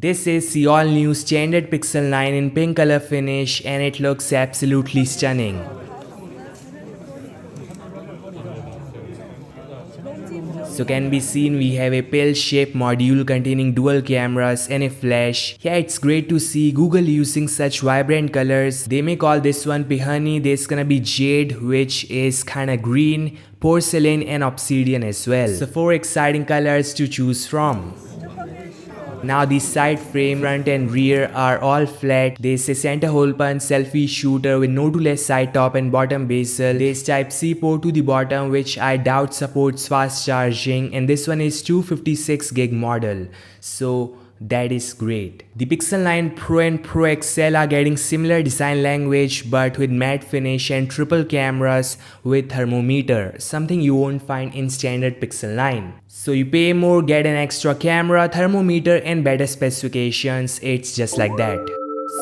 This is the all new standard Pixel 9 in pink color finish and it looks absolutely stunning. So can be seen we have a pill-shaped module containing dual cameras and a flash. Yeah, it's great to see Google using such vibrant colors. They may call this one Pihani. There's gonna be jade, which is kinda green, porcelain and obsidian as well. So 4 exciting colors to choose from. Now the side frame, front and rear are all flat. There's a center hole punch selfie shooter with no-to-less side top and bottom bezel. There's Type-C port to the bottom which I doubt supports fast charging, and this one is 256 gig model. So that is great. The Pixel 9 Pro and Pro XL are getting similar design language but with matte finish and triple cameras with thermometer, something you won't find in standard Pixel 9. So you pay more, get an extra camera, thermometer and better specifications. It's just like that.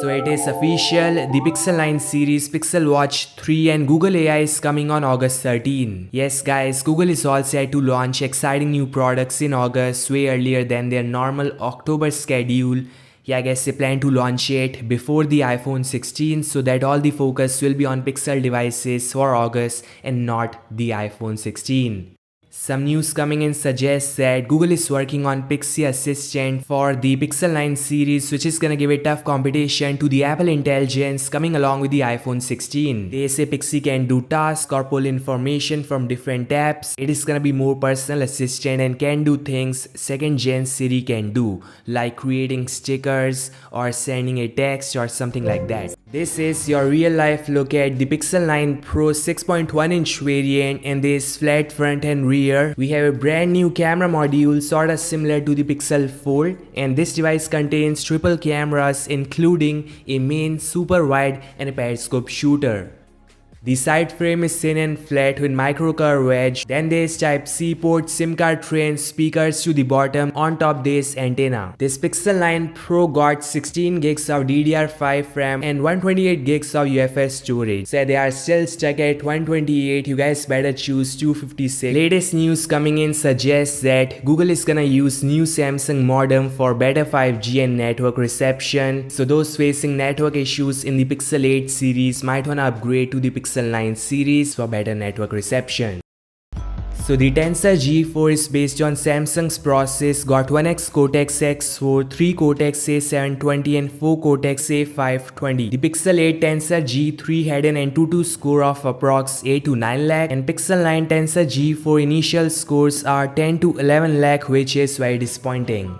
So it is official, the Pixel 9 series, Pixel Watch 3 and Google AI is coming on August 13. Yes guys, Google is all set to launch exciting new products in August, way earlier than their normal October schedule. Yeah, I guess they plan to launch it before the iPhone 16 so that all the focus will be on Pixel devices for August and not the iPhone 16. Some news coming in suggests that Google is working on Pixie Assistant for the Pixel 9 series, which is gonna give a tough competition to the Apple Intelligence coming along with the iPhone 16. They say Pixie can do tasks or pull information from different tabs. It is gonna be more personal assistant and can do things 2nd gen Siri can do, like creating stickers or sending a text or something like that. This is your real life look at the Pixel 9 Pro 6.1-inch variant, and this flat front and rear. We have a brand new camera module sorta similar to the Pixel Fold, and this device contains triple cameras including a main, super wide and a periscope shooter. The side frame is thin and flat with micro curve edge. Then there is Type-C port, SIM card tray and speakers to the bottom. On top there is antenna. This Pixel 9 Pro got 16 gigs of DDR5 RAM and 128 gigs of UFS storage. So they are still stuck at 128. You guys better choose 256. Latest news coming in suggests that Google is gonna use new Samsung modem for better 5G and network reception. So those facing network issues in the Pixel 8 series might wanna upgrade to the Pixel 9 series for better network reception. So the Tensor G4 is based on Samsung's process, got 1x Cortex-X4, 3 Cortex-A720 and 4 Cortex-A520. The Pixel 8 Tensor G3 had an Antutu score of approx 8 to 9 lakh, and Pixel 9 Tensor G4 initial scores are 10 to 11 lakh, which is very disappointing.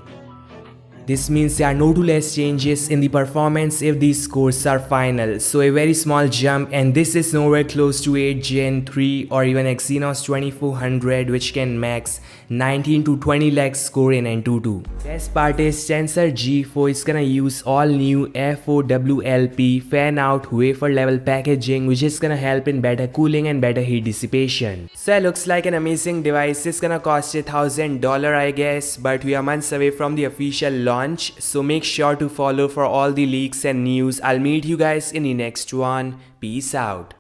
This means there are no too less changes in the performance if these scores are final, so a very small jump, and this is nowhere close to 8 Gen 3 or even Exynos 2400, which can max 19 to 20 lakh score in Antutu. Best part is Tensor G4 is gonna use all new FOWLP fan out wafer level packaging, which is gonna help in better cooling and better heat dissipation. So it looks like an amazing device. It's gonna cost $1,000 I guess, but we are months away from the official launch, so make sure to follow for all the leaks and news. I'll meet you guys in the next one. Peace out.